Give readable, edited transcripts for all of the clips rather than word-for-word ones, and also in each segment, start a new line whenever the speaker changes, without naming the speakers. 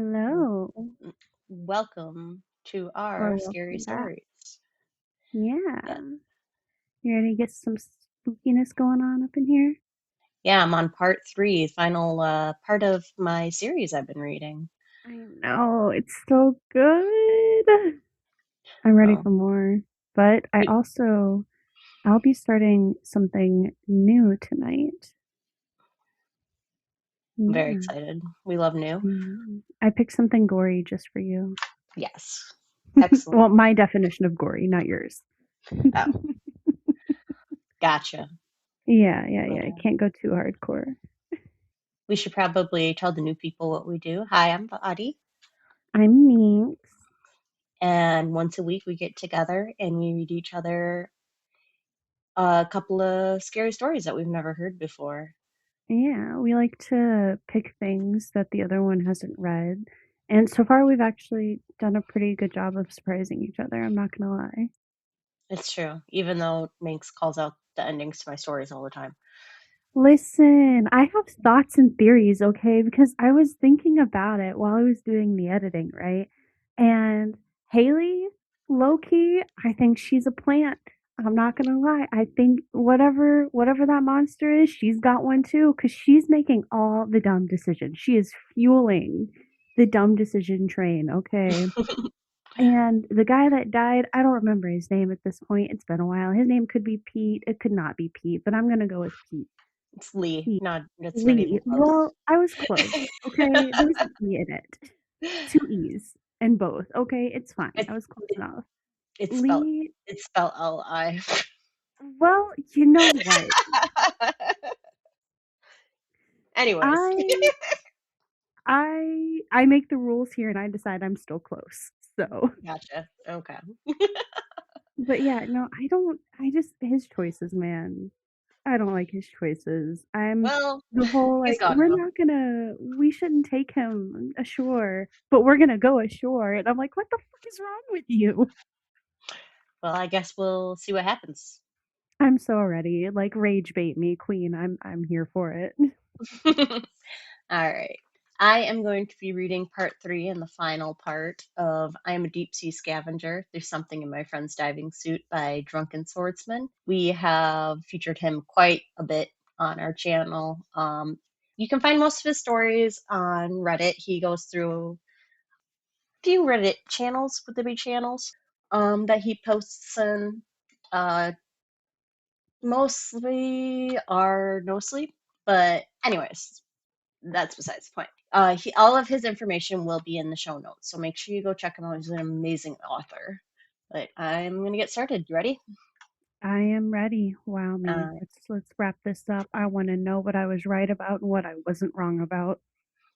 W-
Hello,
Welcome to
or
our scary
welcome back.
stories.
Yeah.
Yeah.
You ready to get some spookiness going on up in here?
Yeah, I'm on part three, final part of my series I've been reading.
I know, it's so good. I'm ready
Oh,
for more. But
we-
I'll be starting something new tonight.
I'm very
Yeah.
excited. We love new.
I picked something gory just for you.
Yes. Excellent.
Well, my definition of gory, not yours.
Oh, gotcha. But
Yeah. Can't go too hardcore.
we should probably tell the new people what we do. Hi, I'm Vatii.
I'm Minx.
And once a week we get together and we read each other a couple of scary stories that we've never heard before.
Yeah, we like to pick things that the other one hasn't read. And so far, we've actually done a pretty good job of surprising each other. I'm not gonna lie.
It's true, even though Minx calls out the endings to my stories all the time.
Listen, I have thoughts and theories, okay? Because I was thinking about it while I was doing the editing, right? And Haley, low key, I think she's a plant. I'm not gonna lie. I think whatever that monster is, she's got one too, because she's making all the dumb decisions. She is fueling the dumb decision train, okay? And the guy that died, I don't remember his name at this point. It's been a while. His name could be Pete. It could not be Pete, but I'm gonna go with Pete.
It's Lee.
Pete.
Not it's not even
Lee.
close.
Well, I was close. Okay, there's an E in it. Two E's in both. Okay, it's fine.
It,
I was close
it
enough.
it's spelled
Lee.
it's spelled Li.
Well, you know what?
Anyways,
I I make the rules here, and I decide I'm still close. So,
gotcha. Okay.
but yeah, no, I don't. I just his choices, man. I don't like his choices. I'm
Well,
the whole
he's
like,
gone now.
we shouldn't take him ashore, but we're gonna go ashore. And I'm like, what the fuck is wrong with you?
Well, I guess we'll see what happens.
I'm so ready. Like rage bait me, queen. I'm here for it.
All right. I am going to be reading part three and the final part of I Am a Deep Sea Scavenger. There's Something in My Friend's Diving Suit by DrunkenSwordsman. We have featured him quite a bit on our channel. You can find most of his stories on Reddit. He goes through a few Reddit channels, would there be channels, that he posts in. Uh, Mostly are no sleep, but anyways, that's besides the point. All of his information will be in the show notes, so make sure you go check him out. He's an amazing author. But I'm gonna get started. You ready?
I am ready. Wow me.
Uh,
Let's wrap this up. I wanna know what I was right about and what I wasn't wrong about.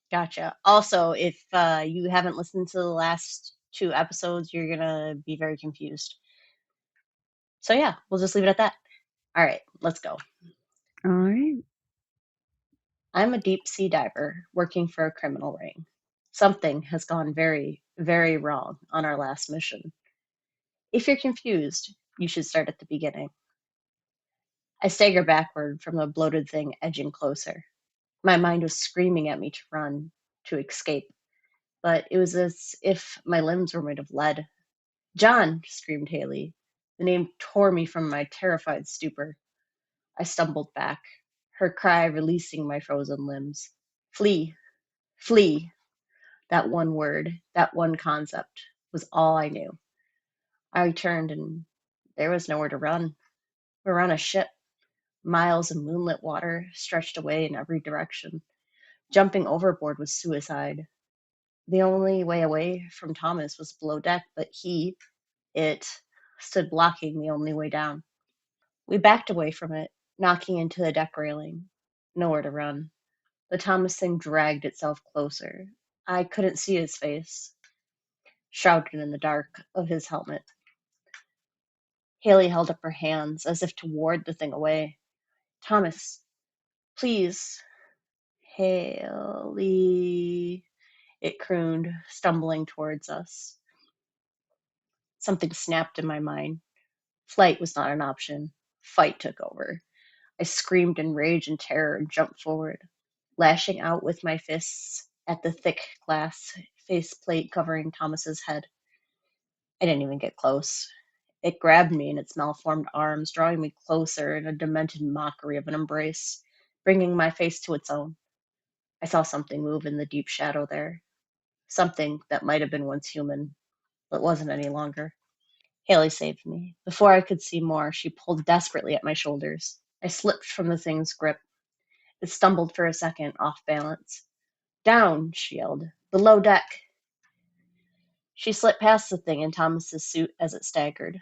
gotcha. Also, if you haven't listened to the last two episodes, you're gonna be very confused. So yeah, we'll just leave it at that. All right, let's go.
Alright.
I'm a deep sea diver working for a criminal ring. Something has gone very, very wrong on our last mission. If you're confused, you should start at the beginning. I stagger backward from the bloated thing edging closer. My mind was screaming at me to run, to escape, but it was as if my limbs were made of lead. John, screamed Haley. The name tore me from my terrified stupor. I stumbled back, her cry releasing my frozen limbs. Flee, flee. That one word, that one concept was all I knew. I turned and there was nowhere to run. We were on a ship. Miles of moonlit water stretched away in every direction. Jumping overboard was suicide. The only way away from Thomas was below deck, but it, stood blocking the only way down. We backed away from it, knocking into the deck railing. Nowhere to run. The Thomas thing dragged itself closer. I couldn't see his face, shrouded in the dark of his helmet. Haley held up her hands as if to ward the thing away. Thomas, please. Haley, it crooned, stumbling towards us. Something snapped in my mind. Flight was not an option. Fight took over. I screamed in rage and terror and jumped forward, lashing out with my fists at the thick glass faceplate covering Thomas's head. I didn't even get close. It grabbed me in its malformed arms, drawing me closer in a demented mockery of an embrace, bringing my face to its own. I saw something move in the deep shadow there, something that might have been once human, but wasn't any longer. Haley saved me. Before I could see more, she pulled desperately at my shoulders. I slipped from the thing's grip. It stumbled for a second, off balance. Down, she yelled. Below deck. She slipped past the thing in Thomas's suit as it staggered.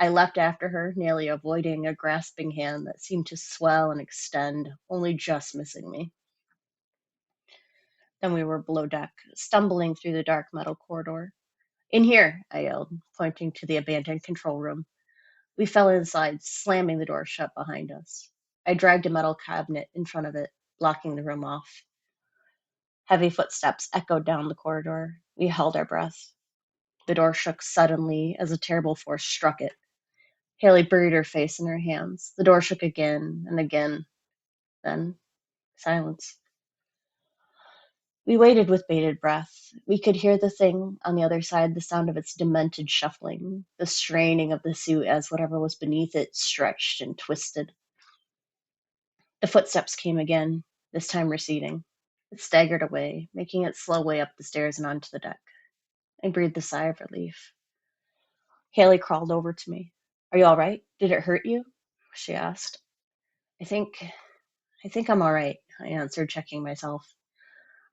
I leapt after her, nearly avoiding a grasping hand that seemed to swell and extend, only just missing me. Then we were below deck, stumbling through the dark metal corridor. In here, I yelled, pointing to the abandoned control room. We fell inside, slamming the door shut behind us. I dragged a metal cabinet in front of it, blocking the room off. Heavy footsteps echoed down the corridor. We held our breath. The door shook suddenly as a terrible force struck it. Haley buried her face in her hands. The door shook again and again. Then silence. We waited with bated breath. We could hear the thing on the other side, the sound of its demented shuffling, the straining of the suit as whatever was beneath it stretched and twisted. The footsteps came again, this time receding. It staggered away, making its slow way up the stairs and onto the deck. I breathed a sigh of relief. Haley crawled over to me. Are you all right? Did it hurt you? She asked. I think I'm all right, I answered, checking myself.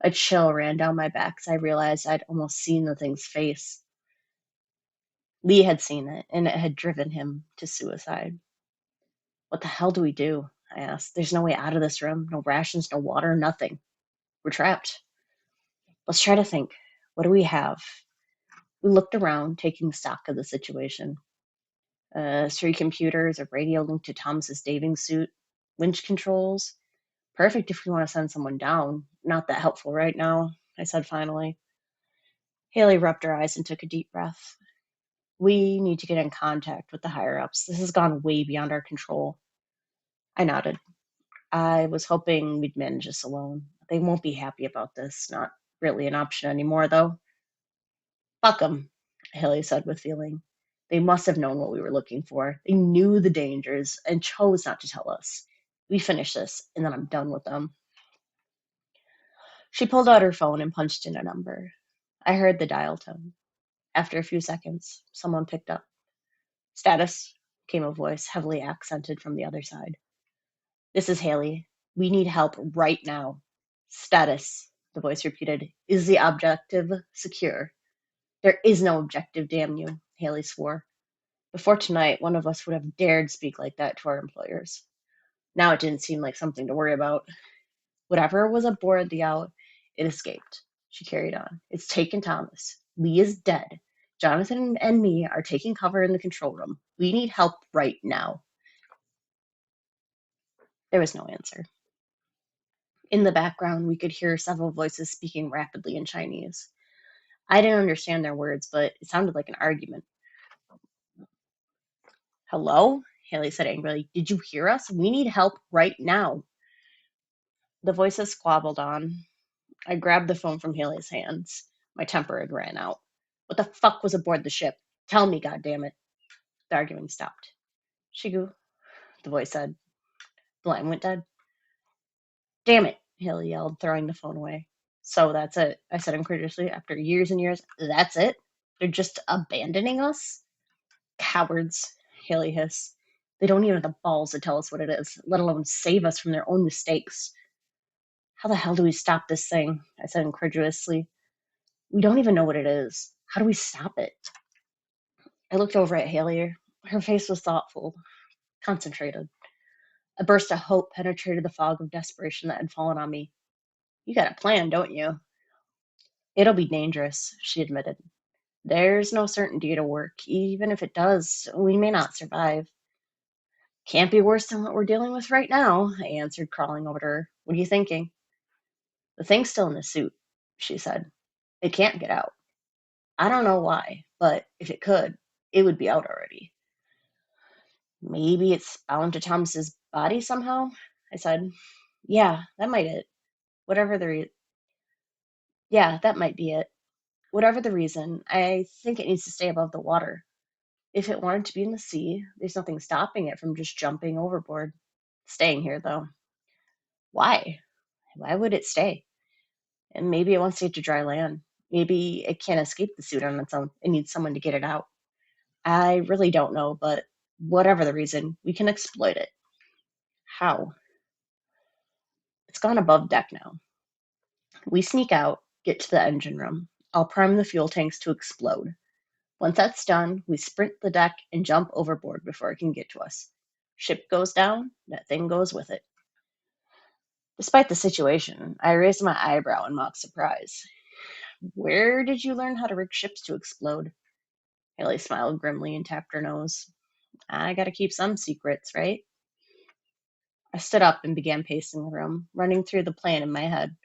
A chill ran down my back as I realized I'd almost seen the thing's face. Lee had seen it, and it had driven him to suicide. What the hell do we do? I asked. There's no way out of this room. No rations, no water, nothing. We're trapped. Let's try to think. What do we have? We looked around, taking stock of the situation. 3 computers, a radio linked to Thomas's daving suit, winch controls. Perfect if we want to send someone down. Not that helpful right now, I said finally. Haley rubbed her eyes and took a deep breath. We need to get in contact with the higher-ups. This has gone way beyond our control. I nodded. I was hoping we'd manage this alone. They won't be happy about this. Not really an option anymore, though. Fuck 'em, Haley said with feeling. They must have known what we were looking for. They knew the dangers and chose not to tell us. We finish this, and then I'm done with them. She pulled out her phone and punched in a number. I heard the dial tone. After a few seconds, someone picked up. Status, came a voice heavily accented from the other side. This is Haley. We need help right now. Status, the voice repeated. Is the objective secure? There is no objective, damn you, Haley swore. Before tonight, one of us would have dared speak like that to our employers. Now it didn't seem like something to worry about. Whatever was aboard the yacht, it escaped. She carried on. It's taken Thomas. Lee is dead. Jonathan and me are taking cover in the control room. We need help right now. There was no answer. In the background, we could hear several voices speaking rapidly in Chinese. I didn't understand their words, but it sounded like an argument. Hello? Haley said angrily. Did you hear us? We need help right now. The voices squabbled on. I grabbed the phone from Haley's hands. My temper had ran out. What the fuck was aboard the ship? Tell me, goddammit. The arguing stopped. Shigu, the voice said. The line went dead. Damn it, Haley yelled, throwing the phone away. So that's it, I said incredulously. After years and years, that's it? They're just abandoning us? Cowards, Haley hissed. They don't even have the balls to tell us what it is, let alone save us from their own mistakes. How the hell do we stop this thing? I said incredulously. We don't even know what it is. How do we stop it? I looked over at Haley. Her face was thoughtful, concentrated. A burst of hope penetrated the fog of desperation that had fallen on me. You got a plan, don't you? It'll be dangerous, she admitted. There's no certainty it'll work. Even if it does, we may not survive. Can't be worse than what we're dealing with right now, I answered, crawling over to her. What are you thinking? The thing's still in the suit, she said. It can't get out. I don't know why, but if it could, it would be out already. Maybe it's bound to Thomas's body somehow, I said. Yeah, that might it. Whatever the Yeah, that might be it. Whatever the reason, I think it needs to stay above the water. If it wanted to be in the sea, there's nothing stopping it from just jumping overboard. Staying here, though. Why? Why would it stay? And maybe it wants to get to dry land. Maybe it can't escape the suit on its own. It needs someone to get it out. I really don't know, but whatever the reason, we can exploit it. How? It's gone above deck now. We sneak out, get to the engine room. I'll prime the fuel tanks to explode. Once that's done, we sprint the deck and jump overboard before it can get to us. Ship goes down, that thing goes with it. Despite the situation, I raised my eyebrow in mock surprise. Where did you learn how to rig ships to explode? Haley smiled grimly and tapped her nose. I gotta keep some secrets, right? I stood up and began pacing the room, running through the plan in my head.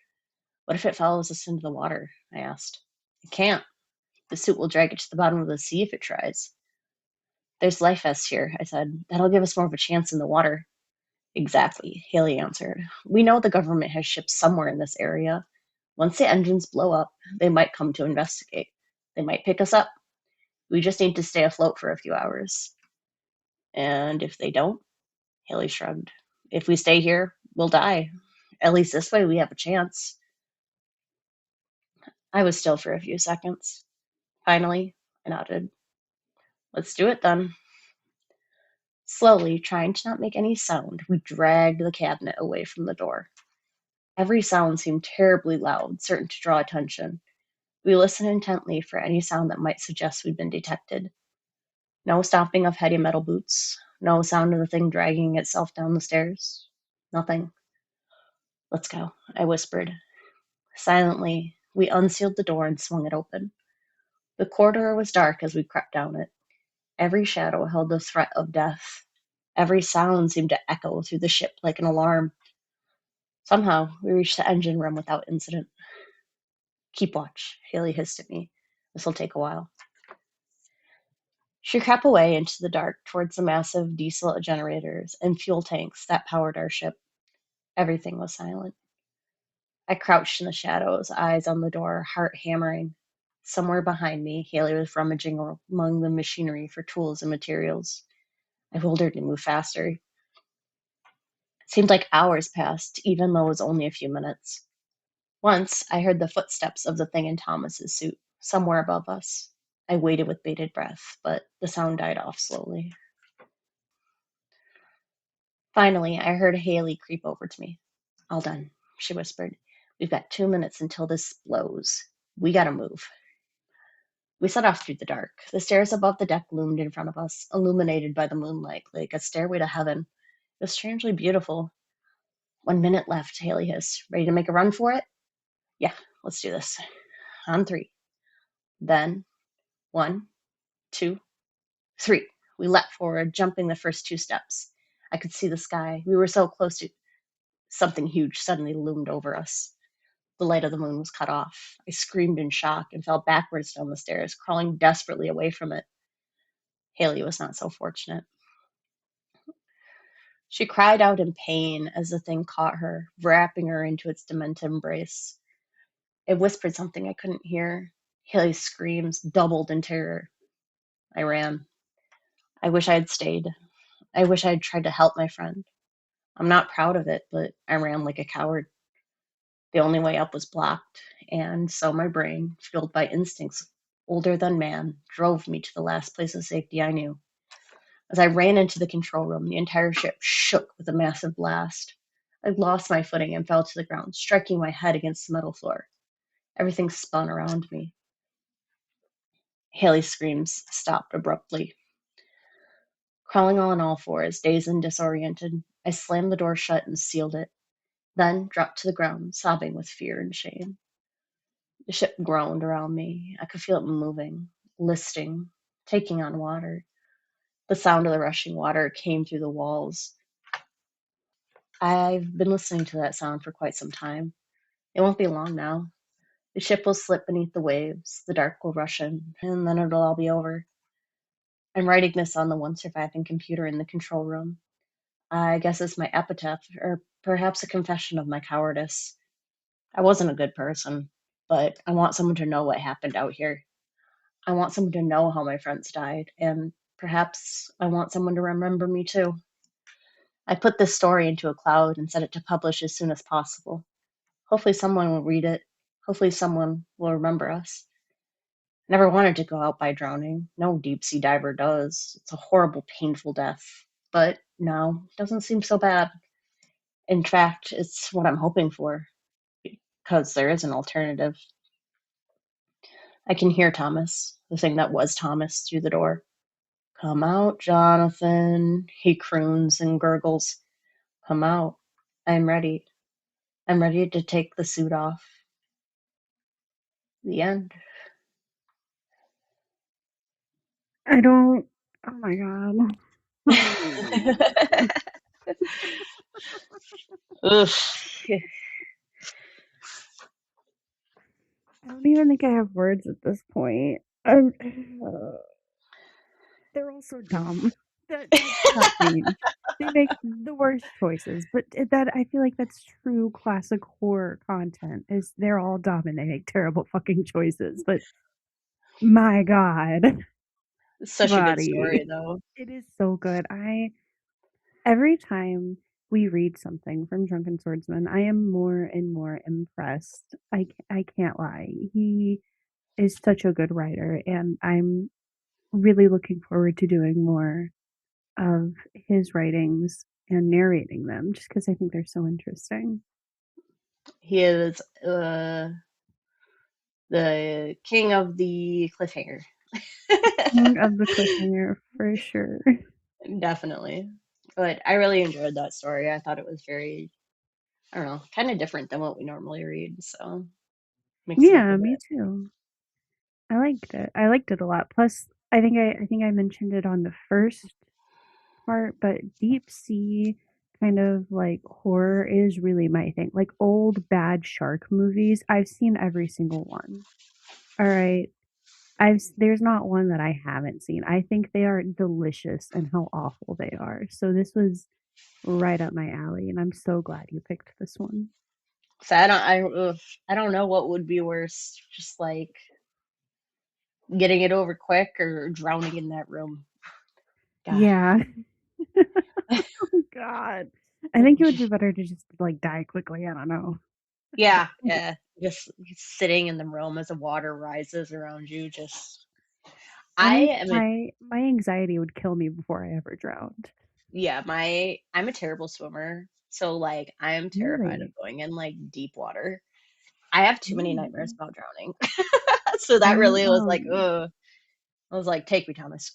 What if it follows us into the water? I asked. It can't. The suit will drag it to the bottom of the sea if it tries. There's life vests here, I said. That'll give us more of a chance in the water. Exactly, Haley answered. We know the government has ships somewhere in this area. Once the engines blow up, they might come to investigate. They might pick us up. We just need to stay afloat for a few hours. And if they don't? Haley shrugged. If we stay here, we'll die. At least this way we have a chance. I was still for a few seconds. Finally, I nodded. Let's do it then. Slowly, trying to not make any sound, we dragged the cabinet away from the door. Every sound seemed terribly loud, certain to draw attention. We listened intently for any sound that might suggest we'd been detected. No stomping of heavy metal boots, no sound of the thing dragging itself down the stairs. Nothing. Let's go, I whispered. Silently, we unsealed the door and swung it open. The corridor was dark as we crept down it. Every shadow held the threat of death. Every sound seemed to echo through the ship like an alarm. Somehow, we reached the engine room without incident. Keep watch, Haley hissed at me. This'll take a while. She crept away into the dark towards the massive diesel generators and fuel tanks that powered our ship. Everything was silent. I crouched in the shadows, eyes on the door, heart hammering. Somewhere behind me, Haley was rummaging among the machinery for tools and materials. I told her to move faster. It seemed like hours passed, even though it was only a few minutes. Once, I heard the footsteps of the thing in Thomas's suit, somewhere above us. I waited with bated breath, but the sound died off slowly. Finally, I heard Haley creep over to me. All done, she whispered. We've got 2 minutes until this blows. We gotta move. We set off through the dark. The stairs above the deck loomed in front of us, illuminated by the moonlight like a stairway to heaven. It was strangely beautiful. 1 minute left, Haley hissed. Ready to make a run for it? Yeah, let's do this. On three. Then, 1, 2, 3. We leapt forward, jumping the first 2 steps. I could see the sky. We were so close to something huge suddenly loomed over us. The light of the moon was cut off. I screamed in shock and fell backwards down the stairs, crawling desperately away from it. Haley was not so fortunate. She cried out in pain as the thing caught her, wrapping her into its demented embrace. It whispered something I couldn't hear. Haley's screams doubled in terror. I ran. I wish I had stayed. I wish I had tried to help my friend. I'm not proud of it, but I ran like a coward. The only way up was blocked, and so my brain, fueled by instincts older than man, drove me to the last place of safety I knew. As I ran into the control room, the entire ship shook with a massive blast. I lost my footing and fell to the ground, striking my head against the metal floor. Everything spun around me. Haley's screams stopped abruptly. Crawling on all fours, dazed and disoriented, I slammed the door shut and sealed it, then dropped to the ground, sobbing with fear and shame. The ship groaned around me. I could feel it moving, listing, taking on water. The sound of the rushing water came through the walls. I've been listening to that sound for quite some time. It won't be long now. The ship will slip beneath the waves, the dark will rush in, and then it'll all be over. I'm writing this on the one surviving computer in the control room. I guess it's my epitaph, or perhaps a confession of my cowardice. I wasn't a good person, but I want someone to know what happened out here. I want someone to know how my friends died, and perhaps I want someone to remember me too. I put this story into a cloud and set it to publish as soon as possible. Hopefully, someone will read it. Hopefully, someone will remember us. I never wanted to go out by drowning. No deep sea diver does. It's a horrible, painful death. But now, it doesn't seem so bad. In fact, it's what I'm hoping for, because there is an alternative. I can hear Thomas, the thing that was Thomas, through the door. Come out, Jonathan, he croons and gurgles. Come out. I'm ready. I'm ready to take the suit off. The end.
I don't. Oh my god.
Oof.
I don't even think I have words at this point. I'm, they're all so dumb. That's not mean. They make the worst choices, but that I feel like that's true classic horror content. Is they're all dumb and they make terrible fucking choices. But my god,
Such a good
Vatii,
story, though.
it is so good. I every time we read something from Drunken Swordsman, I am more and more impressed. I can't lie. He is such a good writer, and I'm really looking forward to doing more of his writings and narrating them just because I think they're so interesting.
He is the king of the cliffhanger.
King of the cliffhanger for sure.
Definitely. But I really enjoyed that story. I thought it was very, I don't know, kind of different than what we normally read. So mix it up a
Yeah, me
bit.
too. I liked it. I liked it a lot. Plus, I think I mentioned it on the first part, but deep sea kind of like horror is really my thing. Like old bad shark movies, I've seen every single one. All right. There's not one that I haven't seen. I think they are delicious and how awful they are. So this was right up my alley, and I'm so glad you picked this one.
So I don't know what would be worse, just like getting it over quick or drowning in that room. God,
Yeah. Oh God. I think it would be better to just like die quickly. I don't know.
yeah, yeah. Just sitting in the room as the water rises around you. Just
I
I
think
am a
my anxiety would kill me before I ever drowned.
yeah. I'm a terrible swimmer, so like I am terrified of
Really?
going in like deep water. I have too many nightmares
Mm.
about drowning. So that
I
really was like, ugh. I was like, take me, Thomas.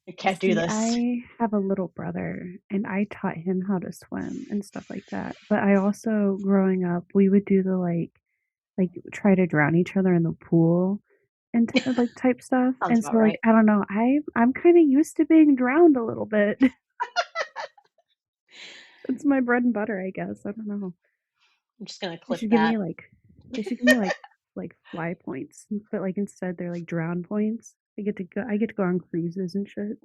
I can't do
see.
this.
I have a little brother, and I taught him how to swim and stuff like that. But I also, growing up, we would do the like try to drown each other in the pool and like type stuff.
Sounds
And
about
so like
right.
I don't know, I'm kind of used to being drowned a little bit. It's my bread and butter, I guess. I don't know.
I'm just gonna
They
clip
should give
that.
me like fly points, but like instead they're like drown points. I get to go on cruises and shit.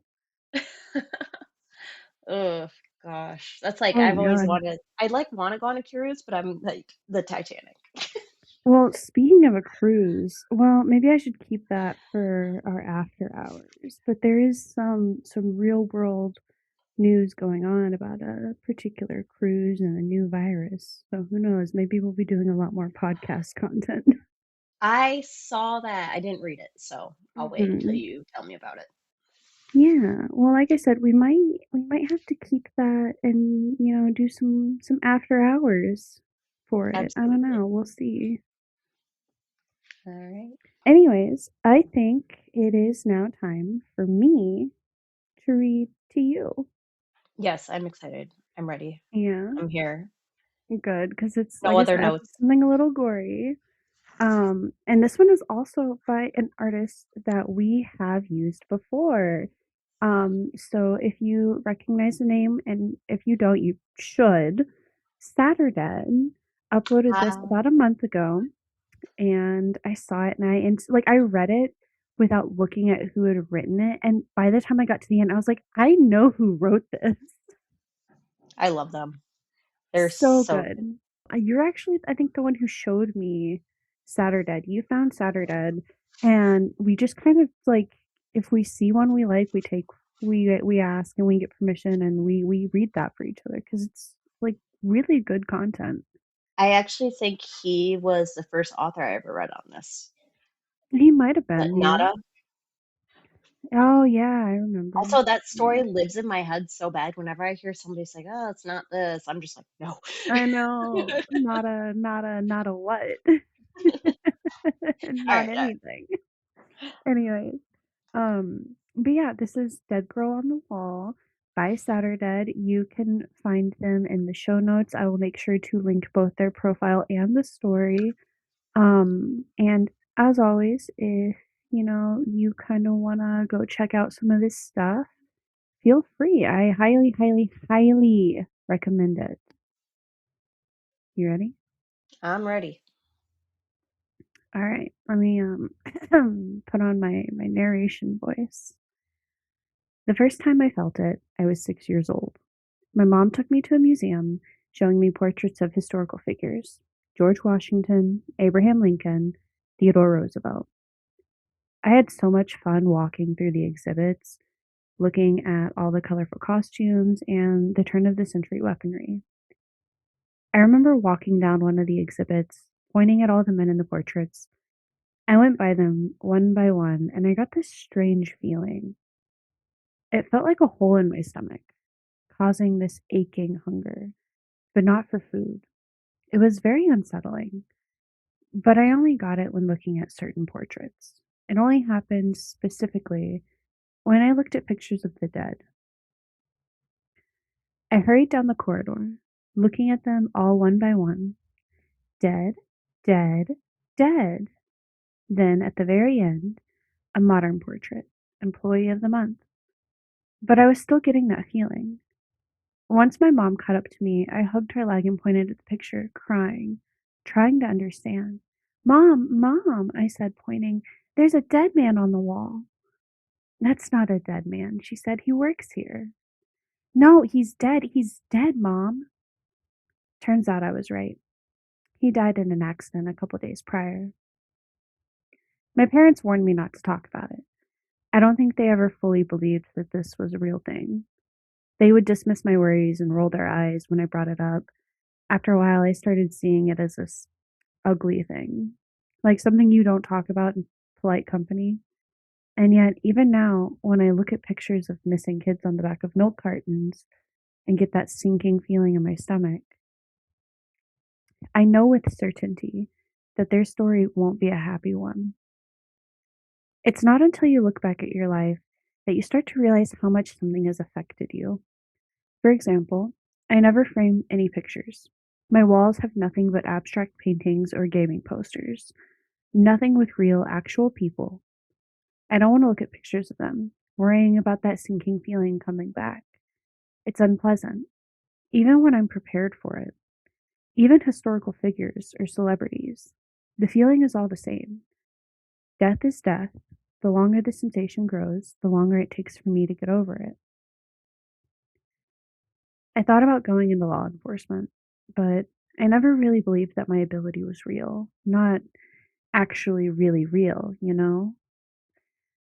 Oh gosh, that's like
Oh
I've
my
always
god.
wanted. I like want to go on a cruise, but I'm like the Titanic.
Well, speaking of a cruise, well, maybe I should keep that for our after hours. But there is some real world news going on about a particular cruise and a new virus. So who knows? Maybe we'll be doing a lot more podcast content.
I saw that. I didn't read it, so I'll wait until
Hmm.
you tell me about it.
Yeah. Well, like I said, we might have to keep that and do some after hours for it. I don't
Absolutely.
know. We'll see.
All right.
Anyways, I think it is now time for me to read to you.
Yes, I'm excited. I'm ready.
Yeah,
I'm here.
good, because it's
No
like I
other
said,
notes.
something a little gory. And this one is also by an artist that we have used before. So if you recognize the name, and if you don't, you should. Saturdead uploaded this
Ah,
about a month ago, and I saw it, and I read it without looking at who had written it, and by the time I got to the end, I was like, I know who wrote this.
I love them. They're
So
so good.
good. You're actually, I think, the one who showed me Saturdead. You found Saturdead, and we just kind of like, if we see one we like, we ask and we get permission and we read that for each other because it's like really good content.
I actually think he was the first author I ever read on this.
He might have
But
been, yeah.
Nada.
Oh yeah, I remember.
Also, that
Yeah.
story lives in my head so bad. Whenever I hear somebody say, "Oh, it's not this," I'm just like, "No."
I know. Not a what?
All
Not
right, all right.
anything. Anyways, but yeah, this is Dead Girl on the Wall by Saturdead. You can find them in the show notes. I will make sure to link both their profile and the story. And as always, if you kind of want to go check out some of this stuff, feel free. I highly, highly, highly recommend it. You ready?
I'm ready.
All right. Let me put on my narration voice. The first time I felt it, I was 6 years old. My mom took me to a museum showing me portraits of historical figures: George Washington, Abraham Lincoln, Theodore Roosevelt. I had so much fun walking through the exhibits, looking at all the colorful costumes and the turn of the century weaponry. I remember walking down one of the exhibits, pointing at all the men in the portraits. I went by them one by one, and I got this strange feeling. It felt like a hole in my stomach, causing this aching hunger, but not for food. It was very unsettling, but I only got it when looking at certain portraits. It only happened specifically when I looked at pictures of the dead. I hurried down the corridor, looking at them all one by one. Dead, dead, dead. Then, at the very end, a modern portrait, Employee of the Month. But I was still getting that feeling. Once my mom caught up to me, I hugged her leg and pointed at the picture, crying, trying to understand. Mom, Mom, I said, pointing. There's a dead man on the wall. That's not a dead man, she said. He works here. No, he's dead. He's dead, Mom. Turns out I was right. He died in an accident a couple days prior. My parents warned me not to talk about it. I don't think they ever fully believed that this was a real thing. They would dismiss my worries and roll their eyes when I brought it up. After a while, I started seeing it as this ugly thing, like something you don't talk about in polite company. And yet, even now, when I look at pictures of missing kids on the back of milk cartons and get that sinking feeling in my stomach, I know with certainty that their story won't be a happy one. It's not until you look back at your life that you start to realize how much something has affected you. For example, I never frame any pictures. My walls have nothing but abstract paintings or gaming posters, nothing with real, actual people. I don't want to look at pictures of them, worrying about that sinking feeling coming back. It's unpleasant, even when I'm prepared for it. Even historical figures or celebrities. The feeling is all the same. Death is death. The longer the sensation grows, the longer it takes for me to get over it. I thought about going into law enforcement, but I never really believed that my ability was real. Not actually really real.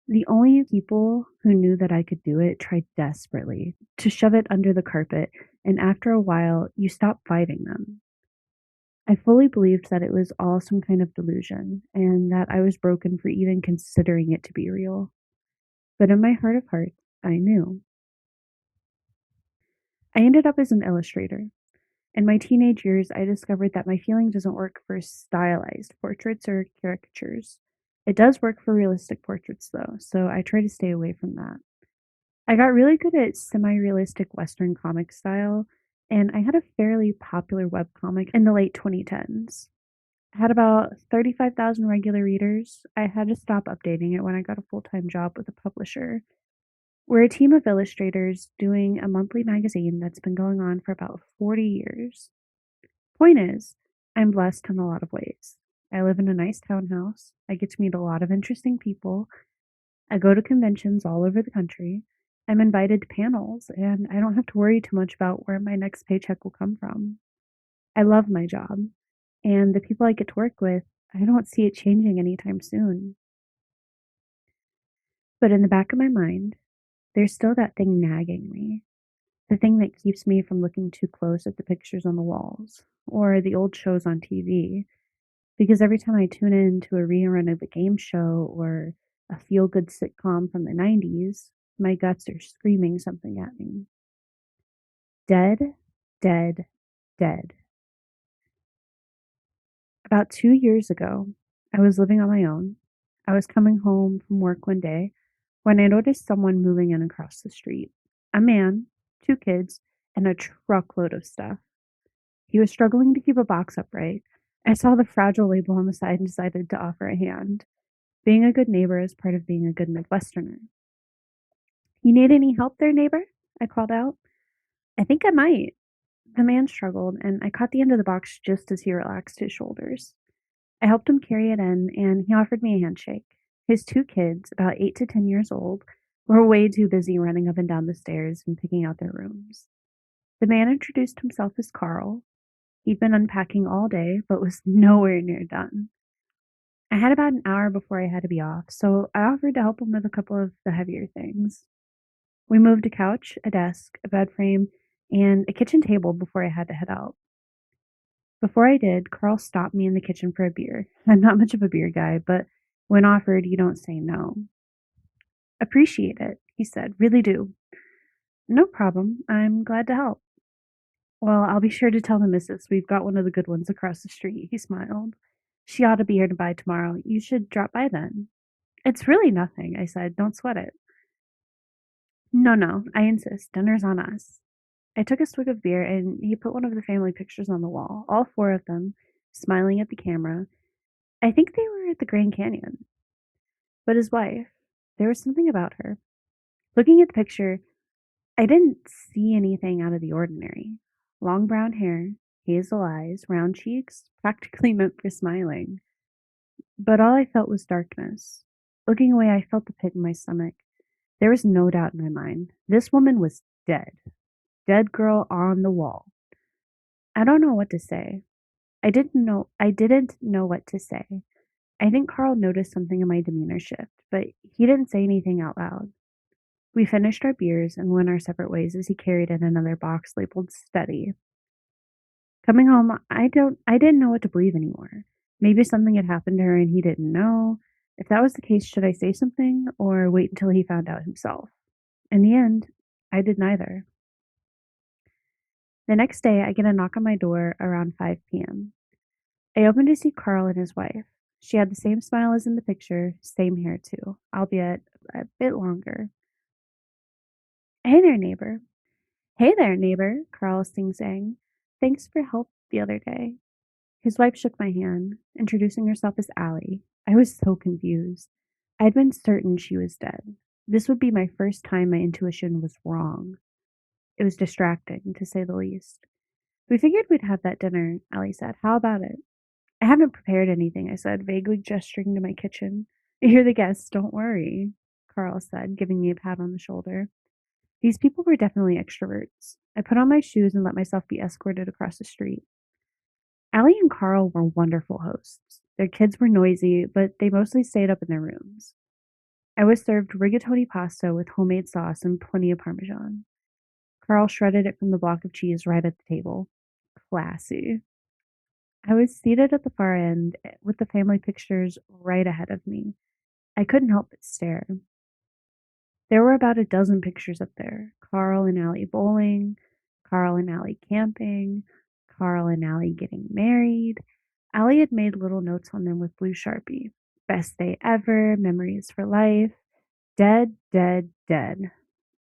The only people who knew that I could do it tried desperately to shove it under the carpet, and after a while, you stop fighting them. I fully believed that it was all some kind of delusion, and that I was broken for even considering it to be real. But in my heart of hearts, I knew. I ended up as an illustrator. In my teenage years, I discovered that my feeling doesn't work for stylized portraits or caricatures. It does work for realistic portraits, though, so I try to stay away from that. I got really good at semi-realistic Western comic style, and I had a fairly popular webcomic in the late 2010s. I had about 35,000 regular readers. I had to stop updating it when I got a full-time job with a publisher. We're a team of illustrators doing a monthly magazine that's been going on for about 40 years. Point is, I'm blessed in a lot of ways. I live in a nice townhouse. I get to meet a lot of interesting people. I go to conventions all over the country. I'm invited to panels, and I don't have to worry too much about where my next paycheck will come from. I love my job, and the people I get to work with, I don't see it changing anytime soon. But in the back of my mind, there's still that thing nagging me. The thing that keeps me from looking too close at the pictures on the walls or the old shows on TV. Because every time I tune in to a rerun of a game show or a feel good sitcom from the 90s, my guts are screaming something at me. Dead, dead, dead. About 2 years ago, I was living on my own. I was coming home from work one day when I noticed someone moving in across the street. A man, two kids, and a truckload of stuff. He was struggling to keep a box upright. I saw the fragile label on the side and decided to offer a hand. Being a good neighbor is part of being a good Midwesterner. You need any help there, neighbor? I called out. I think I might. The man struggled, and I caught the end of the box just as he relaxed his shoulders. I helped him carry it in, and he offered me a handshake. His two kids, about 8 to 10 years old, were way too busy running up and down the stairs and picking out their rooms. The man introduced himself as Carl. He'd been unpacking all day, but was nowhere near done. I had about an hour before I had to be off, so I offered to help him with a couple of the heavier things. We moved a couch, a desk, a bed frame, and a kitchen table before I had to head out. Before I did, Carl stopped me in the kitchen for a beer. I'm not much of a beer guy, but when offered, you don't say no. Appreciate it, he said. Really do. No problem. I'm glad to help. Well, I'll be sure to tell the missus we've got one of the good ones across the street, he smiled. She ought to be here to buy tomorrow. You should drop by then. It's really nothing, I said. Don't sweat it. No, no, I insist. Dinner's on us. I took a swig of beer and he put one of the family pictures on the wall, all four of them, smiling at the camera. I think they were at the Grand Canyon. But his wife, there was something about her. Looking at the picture, I didn't see anything out of the ordinary. Long brown hair, hazel eyes, round cheeks, practically meant for smiling. But all I felt was darkness. Looking away, I felt the pit in my stomach. There was no doubt in my mind. This woman was dead. Dead girl on the wall. I don't know what to say. I didn't know what to say. I think Carl noticed something in my demeanor shift, but he didn't say anything out loud. We finished our beers and went our separate ways as he carried in another box labeled steady. Coming home, I didn't know what to believe anymore. Maybe something had happened to her and he didn't know. If that was the case, should I say something or wait until he found out himself? In the end, I did neither. The next day, I get a knock on my door around 5 p.m. I open to see Carl and his wife. She had the same smile as in the picture, same hair too, albeit a bit longer. Hey there, neighbor. Hey there, neighbor, Carl sing-sang. Thanks for help the other day. His wife shook my hand, introducing herself as Allie. I was so confused. I'd been certain she was dead. This would be my first time my intuition was wrong. It was distracting, to say the least. We figured we'd have that dinner, Allie said. How about it? I haven't prepared anything, I said, vaguely gesturing to my kitchen. You're the guest, don't worry, Carl said, giving me a pat on the shoulder. These people were definitely extroverts. I put on my shoes and let myself be escorted across the street. Allie and Carl were wonderful hosts. Their kids were noisy, but they mostly stayed up in their rooms. I was served rigatoni pasta with homemade sauce and plenty of parmesan. Carl shredded it from the block of cheese right at the table. Classy. I was seated at the far end with the family pictures right ahead of me. I couldn't help but stare. There were about a dozen pictures up there. Carl and Allie bowling, Carl and Allie camping, Carl and Allie getting married. Allie had made little notes on them with blue Sharpie. Best day ever, memories for life. Dead, dead, dead.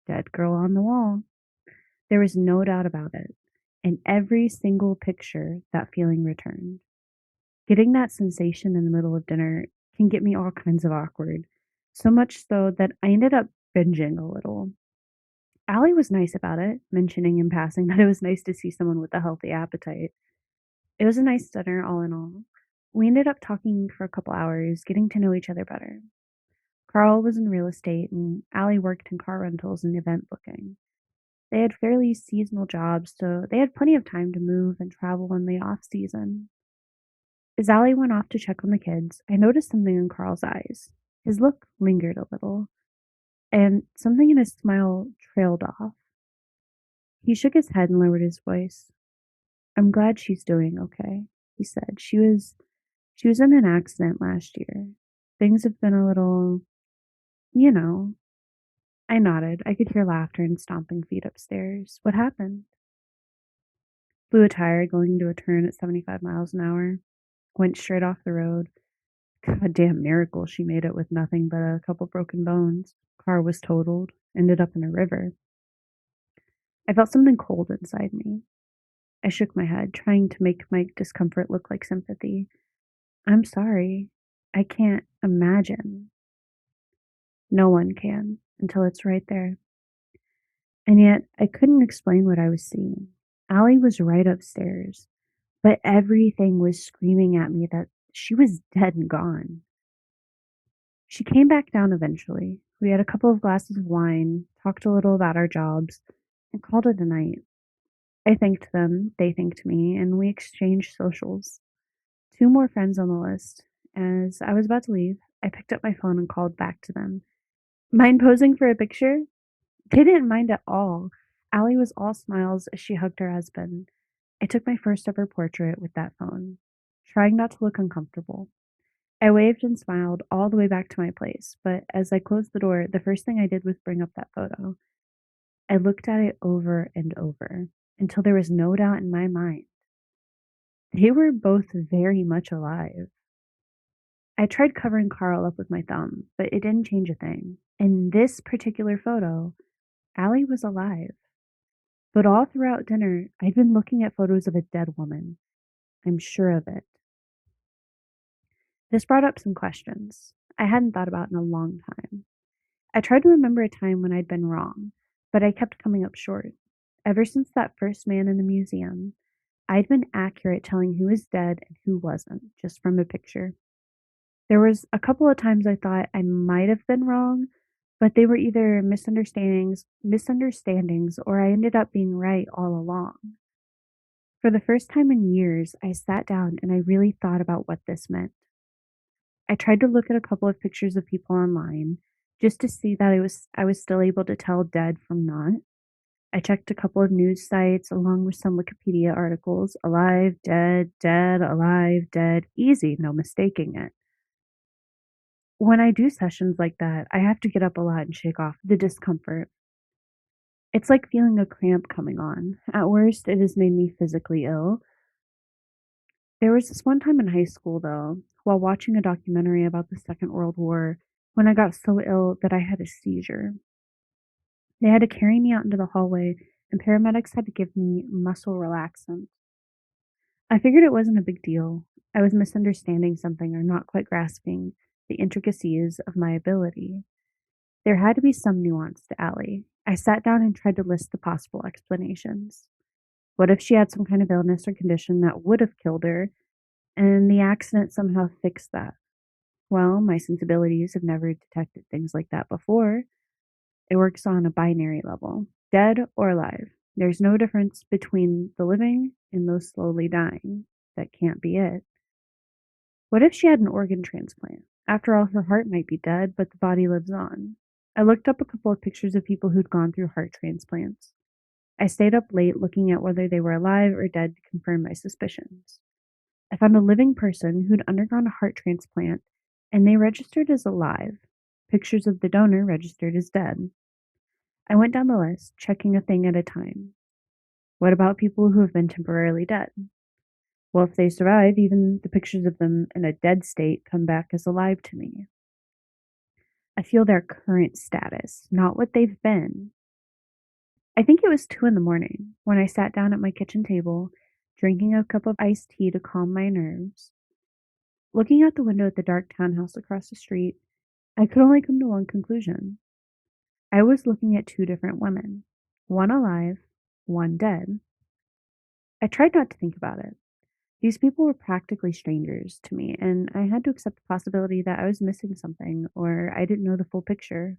Dead girl on the wall. There was no doubt about it. In every single picture, that feeling returned. Getting that sensation in the middle of dinner can get me all kinds of awkward. So much so that I ended up binging a little. Allie was nice about it, mentioning in passing that it was nice to see someone with a healthy appetite. It was a nice dinner, all in all. We ended up talking for a couple hours, getting to know each other better. Carl was in real estate, and Allie worked in car rentals and event booking. They had fairly seasonal jobs, so they had plenty of time to move and travel in the off season. As Allie went off to check on the kids, I noticed something in Carl's eyes. His look lingered a little, and something in his smile trailed off. He shook his head and lowered his voice. I'm glad she's doing okay, he said. She was in an accident last year. Things have been a little, you know. I nodded. I could hear laughter and stomping feet upstairs. What happened? Blew a tire going to a turn at 75 miles an hour. Went straight off the road. Goddamn miracle she made it with nothing but a couple broken bones. Car was totaled. Ended up in a river. I felt something cold inside me. I shook my head, trying to make my discomfort look like sympathy. I'm sorry. I can't imagine. No one can until it's right there. And yet, I couldn't explain what I was seeing. Allie was right upstairs, but everything was screaming at me that she was dead and gone. She came back down eventually. We had a couple of glasses of wine, talked a little about our jobs, and called it a night. I thanked them, they thanked me, and we exchanged socials. Two more friends on the list. As I was about to leave, I picked up my phone and called back to them. Mind posing for a picture? They didn't mind at all. Allie was all smiles as she hugged her husband. I took my first ever portrait with that phone, trying not to look uncomfortable. I waved and smiled all the way back to my place, but as I closed the door, the first thing I did was bring up that photo. I looked at it over and over until there was no doubt in my mind. They were both very much alive. I tried covering Carl up with my thumb, but it didn't change a thing. In this particular photo, Allie was alive. But all throughout dinner, I'd been looking at photos of a dead woman. I'm sure of it. This brought up some questions I hadn't thought about in a long time. I tried to remember a time when I'd been wrong, but I kept coming up short. Ever since that first man in the museum, I'd been accurate telling who was dead and who wasn't, just from a picture. There was a couple of times I thought I might have been wrong, but they were either misunderstandings, or I ended up being right all along. For the first time in years, I sat down and I really thought about what this meant. I tried to look at a couple of pictures of people online just to see that I was still able to tell dead from not. I checked a couple of news sites along with some Wikipedia articles. Alive, dead, dead, alive, dead. Easy, no mistaking it. When I do sessions like that, I have to get up a lot and shake off the discomfort. It's like feeling a cramp coming on. At worst, it has made me physically ill. There was this one time in high school, though, while watching a documentary about the Second World War, when I got so ill that I had a seizure. They had to carry me out into the hallway, and paramedics had to give me muscle relaxant. I figured it wasn't a big deal. I was misunderstanding something or not quite grasping the intricacies of my ability. There had to be some nuance to Allie. I sat down and tried to list the possible explanations. What if she had some kind of illness or condition that would have killed her, and the accident somehow fixed that? Well, my sensibilities have never detected things like that before. It works on a binary level, dead or alive. There's no difference between the living and those slowly dying. That can't be it. What if she had an organ transplant? After all, her heart might be dead, but the body lives on. I looked up a couple of pictures of people who'd gone through heart transplants. I stayed up late looking at whether they were alive or dead to confirm my suspicions. I found a living person who'd undergone a heart transplant, and they registered as alive. Pictures of the donor registered as dead. I went down the list, checking a thing at a time. What about people who have been temporarily dead? Well, if they survive, even the pictures of them in a dead state come back as alive to me. I feel their current status, not what they've been. I think it was 2 in the morning when I sat down at my kitchen table, drinking a cup of iced tea to calm my nerves. Looking out the window at the dark townhouse across the street, I could only come to one conclusion. I was looking at two different women, one alive, one dead. I tried not to think about it. These people were practically strangers to me, and I had to accept the possibility that I was missing something or I didn't know the full picture.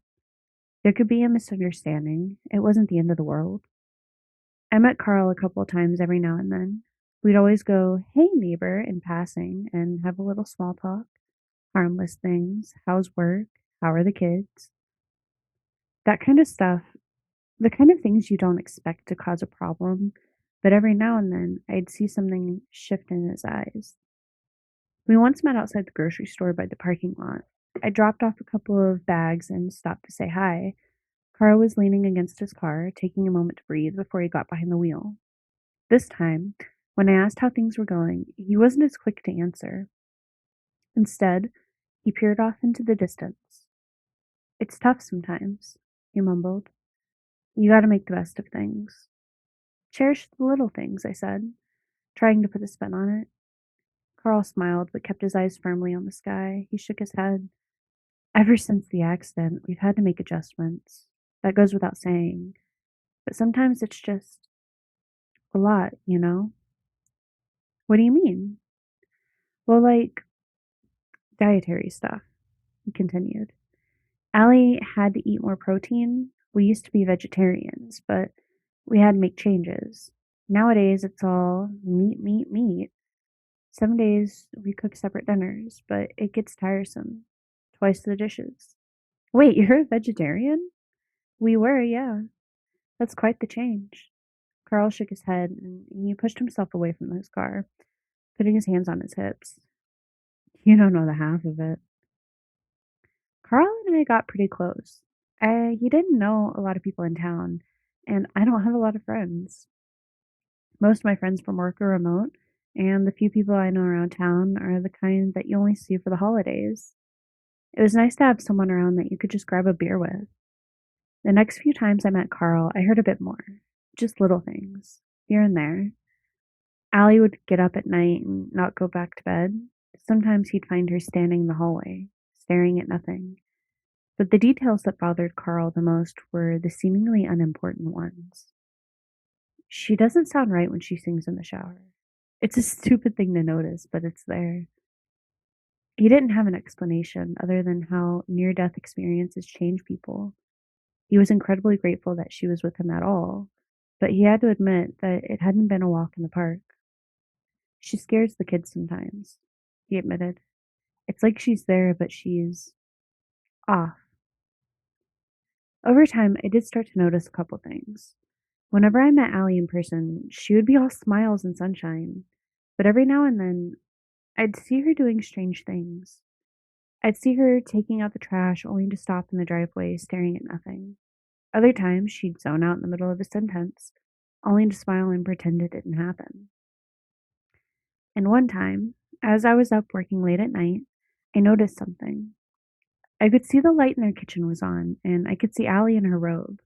There could be a misunderstanding. It wasn't the end of the world. I met Carl a couple of times every now and then. We'd always go, "Hey, neighbor," in passing and have a little small talk. Harmless things. How's work? How are the kids? That kind of stuff. The kind of things you don't expect to cause a problem, but every now and then I'd see something shift in his eyes. We once met outside the grocery store by the parking lot. I dropped off a couple of bags and stopped to say hi. Carl was leaning against his car, taking a moment to breathe before he got behind the wheel. This time, when I asked how things were going, he wasn't as quick to answer. Instead, he peered off into the distance. "It's tough sometimes," he mumbled. "You gotta make the best of things." "Cherish the little things," I said, trying to put a spin on it. Carl smiled, but kept his eyes firmly on the sky. He shook his head. "Ever since the accident, we've had to make adjustments. That goes without saying. But sometimes it's just a lot, you know?" "What do you mean?" "Well, like dietary stuff," he continued. "Allie had to eat more protein. We used to be vegetarians, but we had to make changes. Nowadays, it's all meat, meat, meat. Some days we cook separate dinners, but it gets tiresome. Twice the dishes." "Wait, you're a vegetarian?" "We were, yeah. That's quite the change." Carl shook his head and he pushed himself away from his car, putting his hands on his hips. "You don't know the half of it." Carl and I got pretty close. He didn't know a lot of people in town, and I don't have a lot of friends. Most of my friends from work are remote, and the few people I know around town are the kind that you only see for the holidays. It was nice to have someone around that you could just grab a beer with. The next few times I met Carl, I heard a bit more. Just little things, here and there. Allie would get up at night and not go back to bed. Sometimes he'd find her standing in the hallway, staring at nothing. But the details that bothered Carl the most were the seemingly unimportant ones. "She doesn't sound right when she sings in the shower." It's a stupid thing to notice, but it's there. He didn't have an explanation other than how near death experiences change people. He was incredibly grateful that she was with him at all, but he had to admit that it hadn't been a walk in the park. "She scares the kids sometimes," he admitted. "It's like she's there, but she's off." Over time, I did start to notice a couple things. Whenever I met Allie in person, she would be all smiles and sunshine. But every now and then, I'd see her doing strange things. I'd see her taking out the trash only to stop in the driveway staring at nothing. Other times, she'd zone out in the middle of a sentence, only to smile and pretend it didn't happen. And one time, as I was up working late at night, I noticed something. I could see the light in their kitchen was on, and I could see Allie in her robe.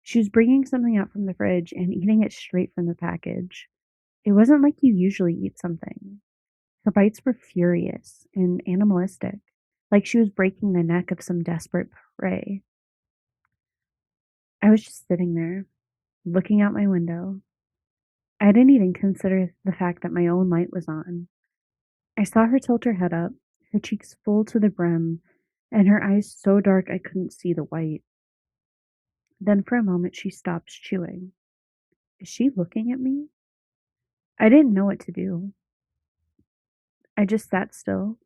She was bringing something out from the fridge and eating it straight from the package. It wasn't like you usually eat something. Her bites were furious and animalistic, like she was breaking the neck of some desperate prey. I was just sitting there, looking out my window. I didn't even consider the fact that my own light was on. I saw her tilt her head up, her cheeks full to the brim, and her eyes so dark I couldn't see the white. Then for a moment she stopped chewing. Is she looking at me? I didn't know what to do. I just sat still,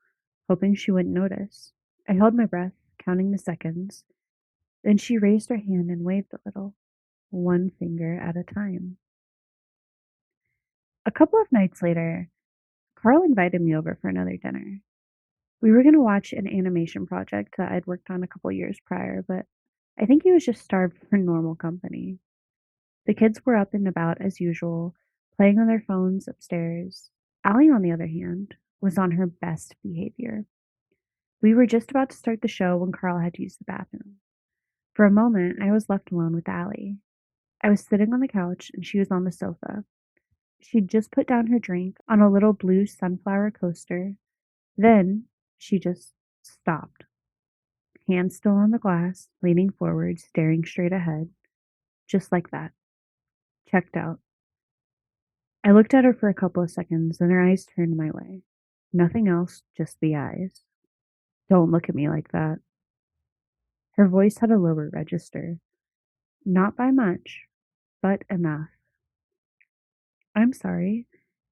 hoping she wouldn't notice. I held my breath, counting the seconds. Then she raised her hand and waved a little, one finger at a time. A couple of nights later, Carl invited me over for another dinner. We were going to watch an animation project that I'd worked on a couple years prior, but I think he was just starved for normal company. The kids were up and about as usual, playing on their phones upstairs. Allie, on the other hand, was on her best behavior. We were just about to start the show when Carl had to use the bathroom. For a moment, I was left alone with Allie. I was sitting on the couch and she was on the sofa. She'd just put down her drink on a little blue sunflower coaster. Then she just stopped, hand still on the glass, leaning forward, staring straight ahead. Just like that. Checked out. I looked at her for a couple of seconds, then her eyes turned my way. Nothing else, just the eyes. "Don't look at me like that." Her voice had a lower register. Not by much, but enough. I'm sorry,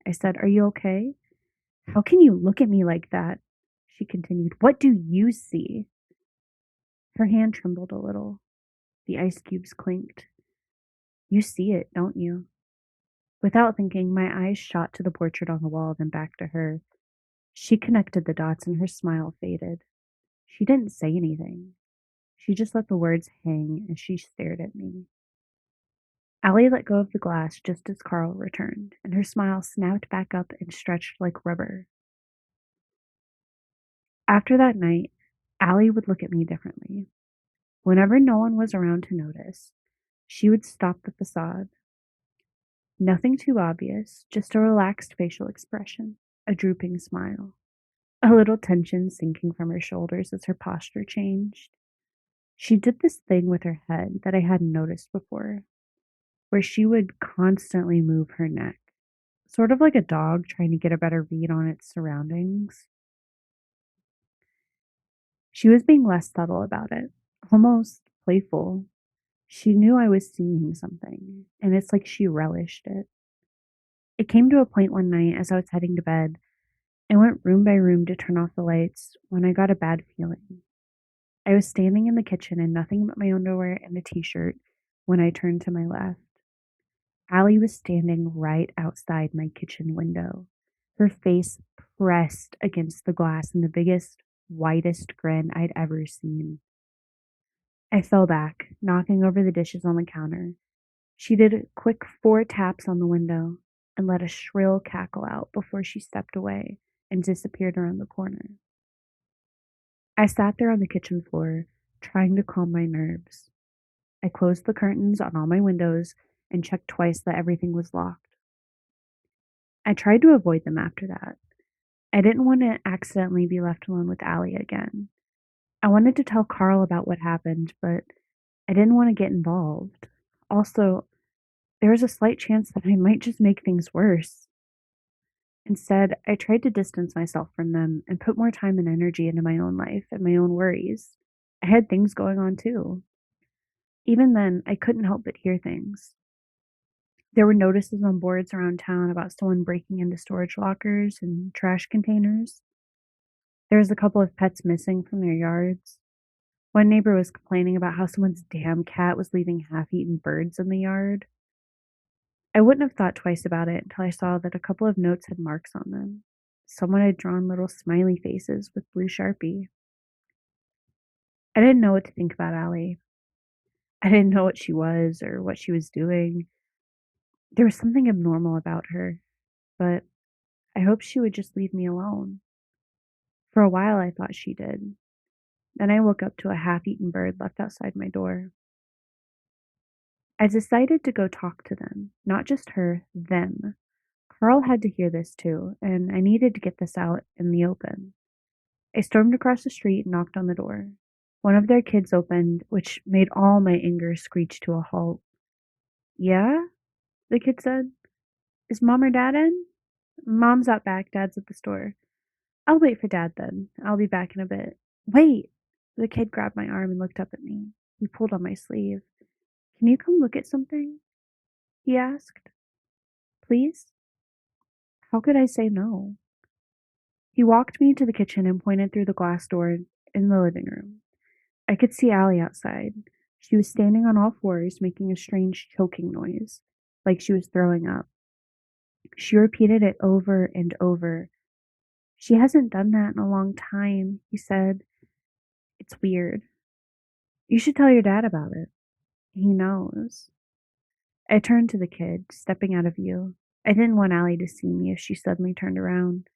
I said. Are you okay? How can you look at me like that? She continued. What do you see? Her hand trembled a little. The ice cubes clinked. You see it, don't you? Without thinking, my eyes shot to the portrait on the wall, then back to her. She connected the dots and her smile faded. She didn't say anything. She just let the words hang as she stared at me. Allie let go of the glass just as Carl returned, and her smile snapped back up and stretched like rubber. After that night, Allie would look at me differently. Whenever no one was around to notice, she would stop the facade. Nothing too obvious, just a relaxed facial expression, a drooping smile, a little tension sinking from her shoulders as her posture changed. She did this thing with her head that I hadn't noticed before, where she would constantly move her neck, sort of like a dog trying to get a better read on its surroundings. She was being less subtle about it, almost playful. She knew I was seeing something, and it's like she relished it. It came to a point one night as I was heading to bed. I went room by room to turn off the lights when I got a bad feeling. I was standing in the kitchen in nothing but my underwear and a t-shirt when I turned to my left. Allie was standing right outside my kitchen window, her face pressed against the glass in the biggest, widest grin I'd ever seen. I fell back, knocking over the dishes on the counter. She did a quick 4 taps on the window and let a shrill cackle out before she stepped away and disappeared around the corner. I sat there on the kitchen floor, trying to calm my nerves. I closed the curtains on all my windows and checked twice that everything was locked. I tried to avoid them after that. I didn't want to accidentally be left alone with Allie again. I wanted to tell Carl about what happened, but I didn't want to get involved. Also, there was a slight chance that I might just make things worse. Instead, I tried to distance myself from them and put more time and energy into my own life and my own worries. I had things going on too. Even then, I couldn't help but hear things. There were notices on boards around town about someone breaking into storage lockers and trash containers. There was a couple of pets missing from their yards. One neighbor was complaining about how someone's damn cat was leaving half-eaten birds in the yard. I wouldn't have thought twice about it until I saw that a couple of notes had marks on them. Someone had drawn little smiley faces with blue Sharpie. I didn't know what to think about Allie. I didn't know what she was or what she was doing. There was something abnormal about her, but I hoped she would just leave me alone. For a while, I thought she did. Then I woke up to a half-eaten bird left outside my door. I decided to go talk to them, not just her, them. Carl had to hear this too, and I needed to get this out in the open. I stormed across the street and knocked on the door. One of their kids opened, which made all my anger screech to a halt. Yeah? The kid said. Is mom or dad in? Mom's out back, dad's at the store. I'll wait for dad then. I'll be back in a bit. Wait! The kid grabbed my arm and looked up at me. He pulled on my sleeve. Can you come look at something? He asked. Please? How could I say no? He walked me to the kitchen and pointed through the glass door in the living room. I could see Allie outside. She was standing on all fours, making a strange choking noise, like she was throwing up. She repeated it over and over. She hasn't done that in a long time, he said. It's weird. You should tell your dad about it. He knows. I turned to the kid, stepping out of view. I didn't want Allie to see me if she suddenly turned around.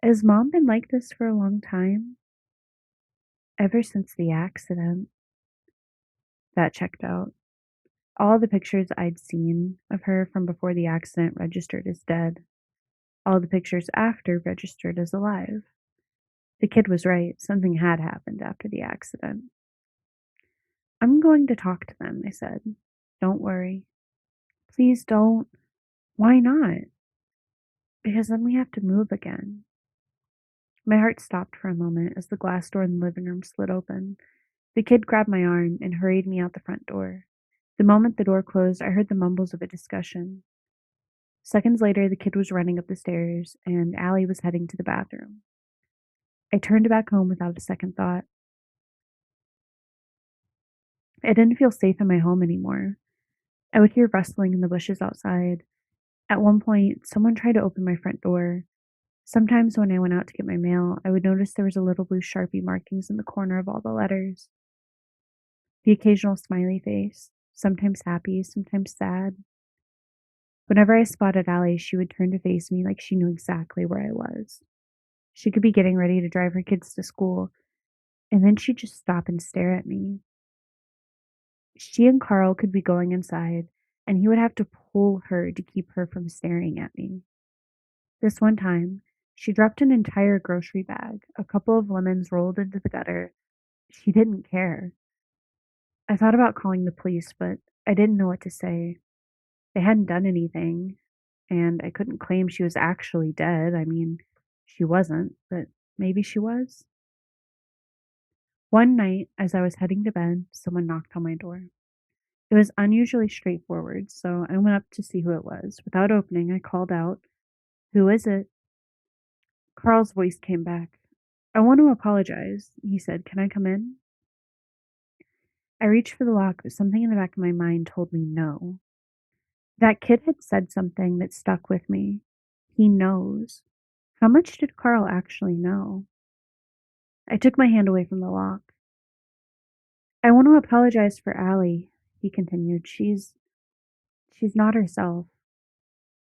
Has mom been like this for a long time? Ever since the accident. That checked out. All the pictures I'd seen of her from before the accident registered as dead. All the pictures after registered as alive. The kid was right. Something had happened after the accident. I'm going to talk to them, I said. Don't worry. Please don't. Why not? Because then we have to move again. My heart stopped for a moment as the glass door in the living room slid open. The kid grabbed my arm and hurried me out the front door. The moment the door closed, I heard the mumbles of a discussion. Seconds later, the kid was running up the stairs, and Allie was heading to the bathroom. I turned back home without a second thought. I didn't feel safe in my home anymore. I would hear rustling in the bushes outside. At one point, someone tried to open my front door. Sometimes when I went out to get my mail, I would notice there was a little blue Sharpie markings in the corner of all the letters. The occasional smiley face, sometimes happy, sometimes sad. Whenever I spotted Allie, she would turn to face me like she knew exactly where I was. She could be getting ready to drive her kids to school, and then she'd just stop and stare at me. She and Carl could be going inside, and he would have to pull her to keep her from staring at me. This one time, she dropped an entire grocery bag, a couple of lemons rolled into the gutter. She didn't care. I thought about calling the police, but I didn't know what to say. They hadn't done anything, and I couldn't claim she was actually dead. I mean, she wasn't, but maybe she was. One night, as I was heading to bed, someone knocked on my door. It was unusually straightforward, so I went up to see who it was. Without opening, I called out, "Who is it?" Carl's voice came back. "I want to apologize," he said. "Can I come in?" I reached for the lock, but something in the back of my mind told me no. That kid had said something that stuck with me. He knows. How much did Carl actually know? I took my hand away from the lock. "I want to apologize for Allie," he continued. She's not herself."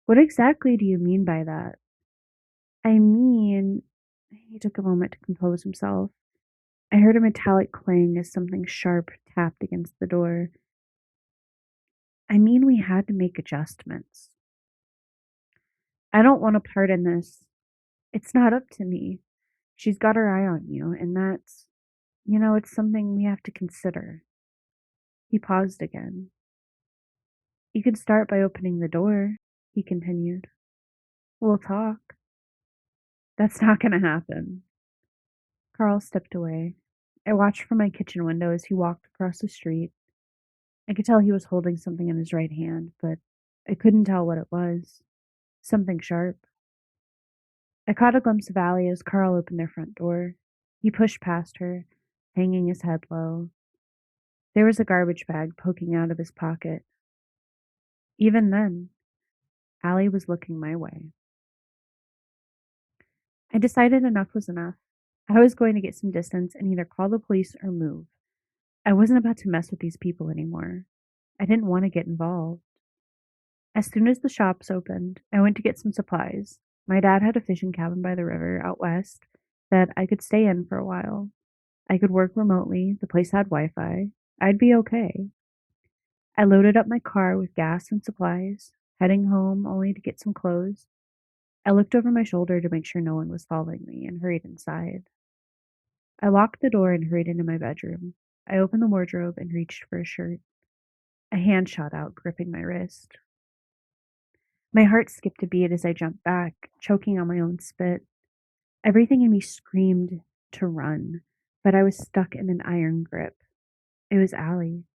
"What exactly do you mean by that?" "I mean," he took a moment to compose himself. I heard a metallic clang as something sharp tapped against the door. "I mean, we had to make adjustments. I don't want a part in this. It's not up to me. She's got her eye on you, and it's something we have to consider." He paused again. "You can start by opening the door," he continued. "We'll talk." "That's not going to happen." Carl stepped away. I watched from my kitchen window as he walked across the street. I could tell he was holding something in his right hand, but I couldn't tell what it was. Something sharp. I caught a glimpse of Allie as Carl opened their front door. He pushed past her, hanging his head low. There was a garbage bag poking out of his pocket. Even then, Allie was looking my way. I decided enough was enough. I was going to get some distance and either call the police or move. I wasn't about to mess with these people anymore. I didn't want to get involved. As soon as the shops opened, I went to get some supplies. My dad had a fishing cabin by the river out west that I could stay in for a while. I could work remotely, the place had Wi Fi. I'd be okay. I loaded up my car with gas and supplies, heading home only to get some clothes. I looked over my shoulder to make sure no one was following me and hurried inside. I locked the door and hurried into my bedroom. I opened the wardrobe and reached for a shirt. A hand shot out, gripping my wrist. My heart skipped a beat as I jumped back, choking on my own spit. Everything in me screamed to run, but I was stuck in an iron grip. It was Allie,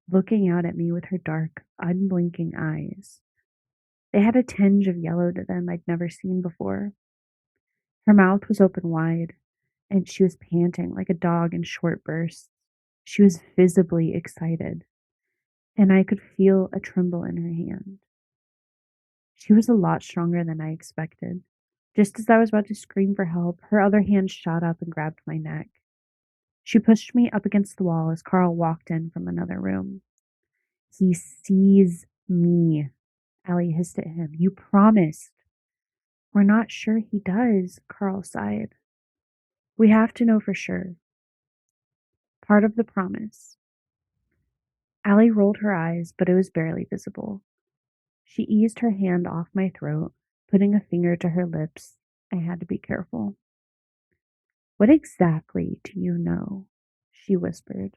looking out at me with her dark, unblinking eyes. They had a tinge of yellow to them I'd never seen before. Her mouth was open wide, and she was panting like a dog in short bursts. She was visibly excited, and I could feel a tremble in her hand. She was a lot stronger than I expected. Just as I was about to scream for help, her other hand shot up and grabbed my neck. She pushed me up against the wall as Carl walked in from another room. "He sees me," Allie hissed at him. "You promised." "We're not sure he does," Carl sighed. "We have to know for sure. Part of the promise." Allie rolled her eyes, but it was barely visible. She eased her hand off my throat, putting a finger to her lips. I had to be careful. "What exactly do you know?" she whispered.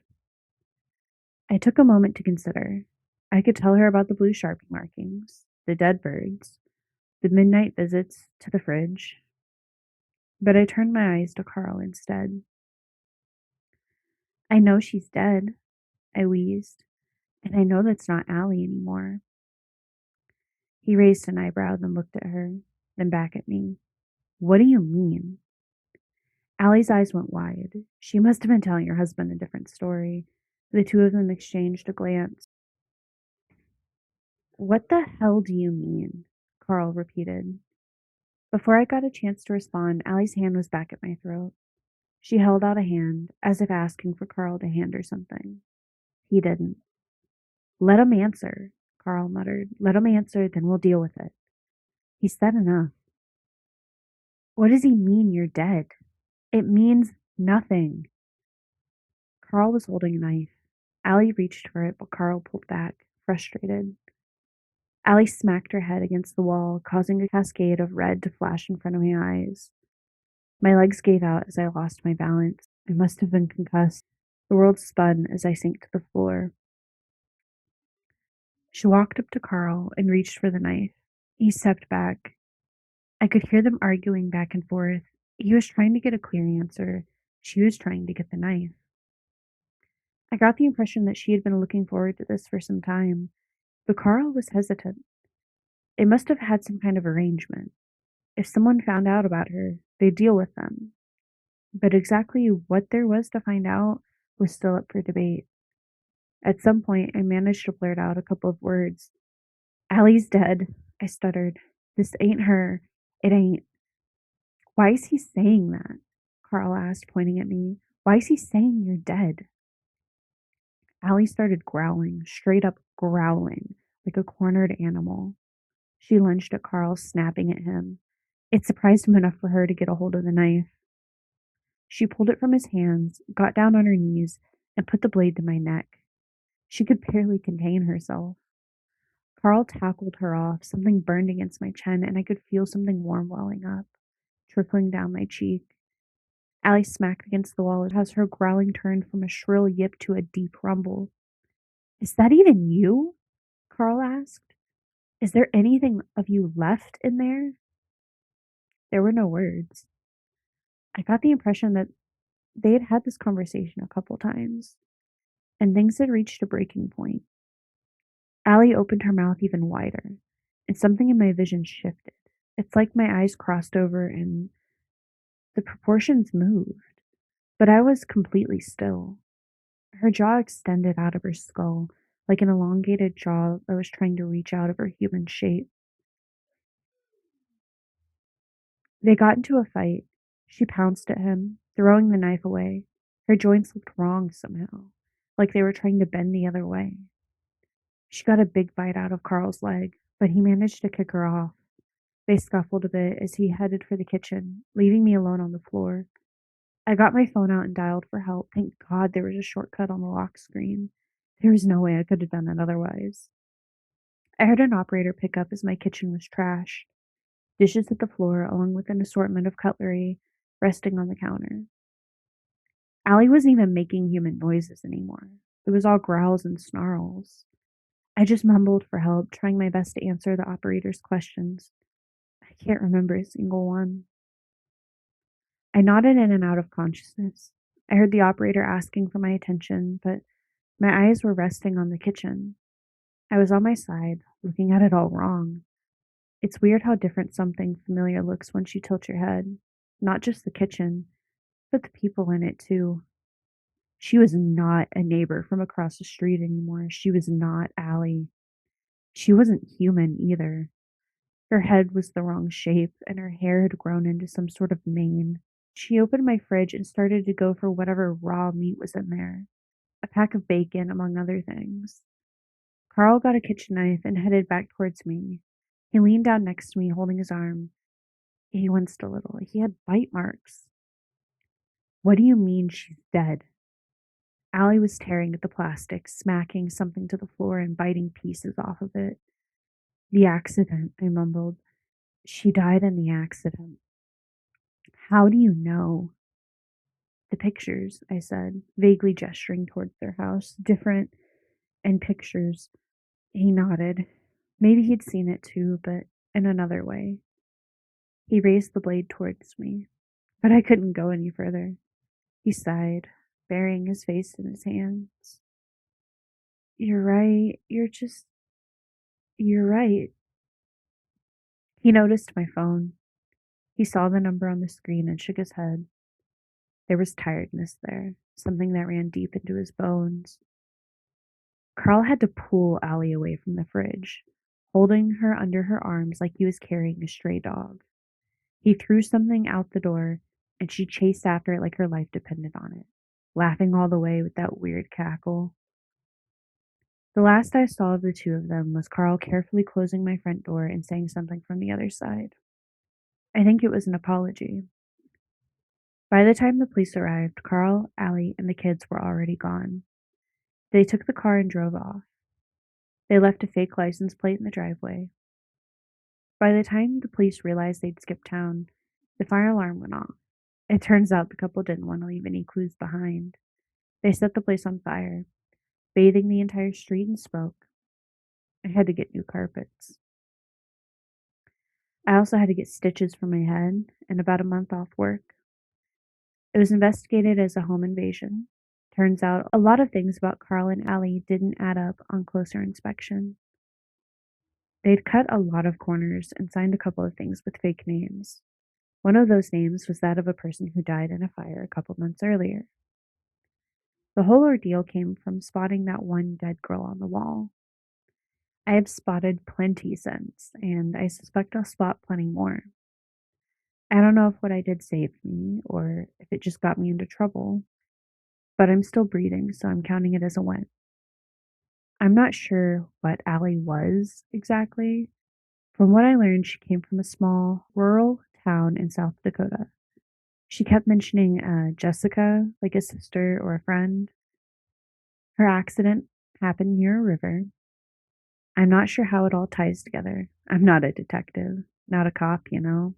I took a moment to consider. I could tell her about the blue Sharpie markings, the dead birds, the midnight visits to the fridge, but I turned my eyes to Carl instead. "I know she's dead," I wheezed, "and I know that's not Allie anymore." He raised an eyebrow, then looked at her, then back at me. What do you mean? Allie's eyes went wide. She must have been telling her husband a different story. The two of them exchanged a glance. What the hell do you mean? Carl repeated. Before I got a chance to respond, Allie's hand was back at my throat. She held out a hand, as if asking for Carl to hand her something. He didn't. Let him answer, Carl muttered. Let him answer, then we'll deal with it. He said enough. What does he mean you're dead? It means nothing. Carl was holding a knife. Allie reached for it, but Carl pulled back, frustrated. Allie smacked her head against the wall, causing a cascade of red to flash in front of my eyes. My legs gave out as I lost my balance. I must have been concussed. The world spun as I sank to the floor. She walked up to Carl and reached for the knife. He stepped back. I could hear them arguing back and forth. He was trying to get a clear answer. She was trying to get the knife. I got the impression that she had been looking forward to this for some time, but Carl was hesitant. They must have had some kind of arrangement. If someone found out about her, they'd deal with them. But exactly what there was to find out was still up for debate. At some point, I managed to blurt out a couple of words. Allie's dead, I stuttered. This ain't her. It ain't. Why is he saying that? Carl asked, pointing at me. Why is he saying you're dead? Allie started growling, straight up growling, like a cornered animal. She lunged at Carl, snapping at him. It surprised him enough for her to get a hold of the knife. She pulled it from his hands, got down on her knees, and put the blade to my neck. She could barely contain herself. Carl tackled her off. Something burned against my chin, and I could feel something warm welling up, trickling down my cheek. Allie smacked against the wall as her growling turned from a shrill yip to a deep rumble. Is that even you? Carl asked. Is there anything of you left in there? There were no words. I got the impression that they had had this conversation a couple times, and things had reached a breaking point. Allie opened her mouth even wider, and something in my vision shifted. It's like my eyes crossed over and the proportions moved, but I was completely still. Her jaw extended out of her skull, like an elongated jaw that was trying to reach out of her human shape. They got into a fight. She pounced at him, throwing the knife away. Her joints looked wrong somehow, like they were trying to bend the other way. She got a big bite out of Carl's leg, but he managed to kick her off. They scuffled a bit as he headed for the kitchen, leaving me alone on the floor. I got my phone out and dialed for help. Thank God there was a shortcut on the lock screen. There was no way I could have done it otherwise. I heard an operator pick up as my kitchen was trashed. Dishes hit the floor, along with an assortment of cutlery resting on the counter. Allie wasn't even making human noises anymore. It was all growls and snarls. I just mumbled for help, trying my best to answer the operator's questions. I can't remember a single one. I nodded in and out of consciousness. I heard the operator asking for my attention, but my eyes were resting on the kitchen. I was on my side, looking at it all wrong. It's weird how different something familiar looks once you tilt your head. Not just the kitchen, but the people in it too. She was not a neighbor from across the street anymore. She was not Allie. She wasn't human either. Her head was the wrong shape, and her hair had grown into some sort of mane. She opened my fridge and started to go for whatever raw meat was in there, a pack of bacon, among other things. Carl got a kitchen knife and headed back towards me. He leaned down next to me, holding his arm. He winced a little. He had bite marks. What do you mean she's dead? Allie was tearing at the plastic, smacking something to the floor and biting pieces off of it. The accident, I mumbled. She died in the accident. How do you know? The pictures, I said, vaguely gesturing towards their house. Different and pictures. He nodded. Maybe he'd seen it too, but in another way. He raised the blade towards me, but I couldn't go any further. He sighed, burying his face in his hands. You're right. You're right. He noticed my phone. He saw the number on the screen and shook his head. There was tiredness there, something that ran deep into his bones. Carl had to pull Allie away from the fridge, holding her under her arms like he was carrying a stray dog. He threw something out the door, and she chased after it like her life depended on it, laughing all the way with that weird cackle. The last I saw of the two of them was Carl carefully closing my front door and saying something from the other side. I think it was an apology. By the time the police arrived, Carl, Allie, and the kids were already gone. They took the car and drove off. They left a fake license plate in the driveway. By the time the police realized they'd skipped town, the fire alarm went off. It turns out the couple didn't want to leave any clues behind. They set the place on fire, bathing the entire street in smoke. I had to get new carpets. I also had to get stitches for my head and about a month off work. It was investigated as a home invasion. Turns out a lot of things about Carl and Allie didn't add up on closer inspection. They'd cut a lot of corners and signed a couple of things with fake names. One of those names was that of a person who died in a fire a couple months earlier. The whole ordeal came from spotting that one dead girl on the wall. I have spotted plenty since, and I suspect I'll spot plenty more. I don't know if what I did saved me or if it just got me into trouble, but I'm still breathing, so I'm counting it as a win. I'm not sure what Allie was exactly. From what I learned, she came from a small, rural town in South Dakota. She kept mentioning Jessica, like a sister or a friend. Her accident happened near a river. I'm not sure how it all ties together. I'm not a detective, not a cop, you know.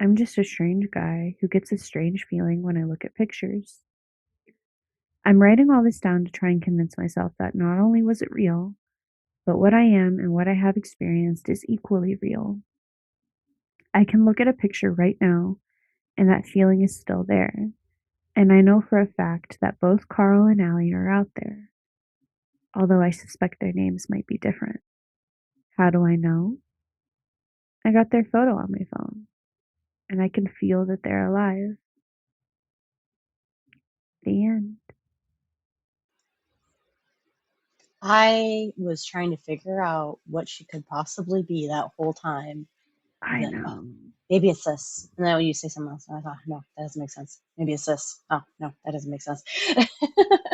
I'm just a strange guy who gets a strange feeling when I look at pictures. I'm writing all this down to try and convince myself that not only was it real, but what I am and what I have experienced is equally real. I can look at a picture right now, and that feeling is still there. And I know for a fact that both Carl and Allie are out there, although I suspect their names might be different. How do I know? I got their photo on my phone, and I can feel that they're alive. The end.
I was trying to figure out what she could possibly be that whole time.
I
Then,
know.
maybe it's this. And then you say something else. And I thought, no, that doesn't make sense. Maybe it's this. Oh, no, that doesn't make sense.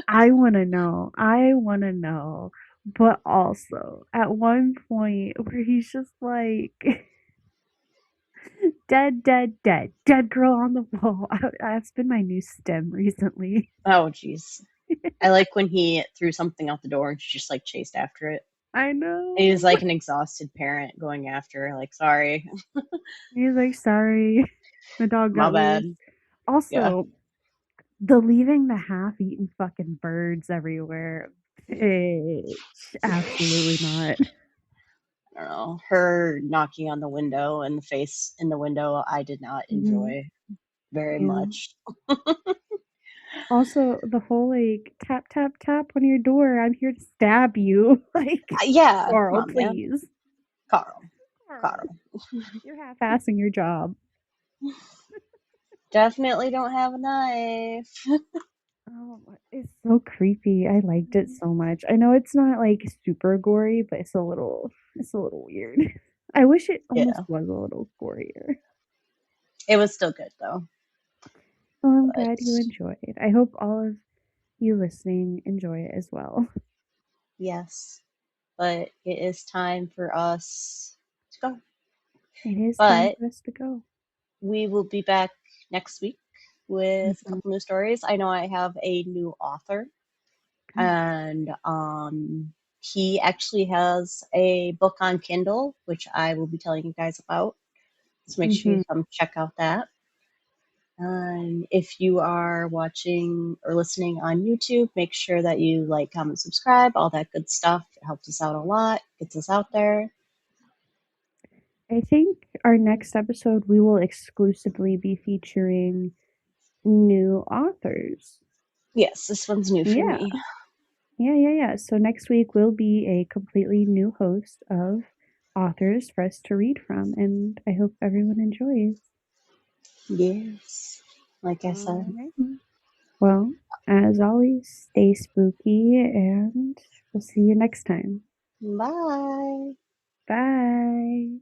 I want to know. I want to know. But also, at one point where he's just like, dead, dead, dead, dead girl on the wall. That's been my new stem recently.
Oh, jeez. I like when he threw something out the door and she just like chased after it.
I
He was
know.
like an exhausted parent going after her, like, sorry,
He's like, sorry, the dog
my
got
bad.
loose.
Yeah.
Also, the leaving the half-eaten fucking birds everywhere. Bitch, absolutely not.
I don't know. Her knocking on the window and the face in the window, I did not
Mhm.
enjoy very
Yeah.
much.
Also, the whole like tap tap tap on your door. I'm here to stab you. Like,
Yeah, come
Carl,
on, man.
please.
Carl.
Carl,
Carl.
you're half-assing your job.
Definitely don't have a knife.
Oh, it's so creepy. I liked it so much. I know it's not like super gory, but it's a little weird. I wish it almost
Yeah.
was a little gorier.
It was still good though.
Well, I'm
But
glad you enjoyed. I hope all of you listening enjoy it as well.
yes. But it is time for us to go.
It is time
But
for us to go.
we will be back next week with a
Mhm.
couple new stories. I know I have a new author,
Good.
and he actually has a book on Kindle, which I will be telling you guys about. So make sure you
Mhm.
come check out that. And if you are watching or listening on YouTube, make sure that you like, comment, subscribe, all that good stuff. It helps us out a lot, gets us out there.
I think our next episode we will exclusively be featuring new authors.
Yes, this one's new for
Yeah.
me.
Yeah. So next week will be a completely new host of authors for us to read from, and I hope everyone enjoys.
Yes, like I
All
said.
right. Well, as always, stay spooky, and we'll see you next time.
Bye.
Bye.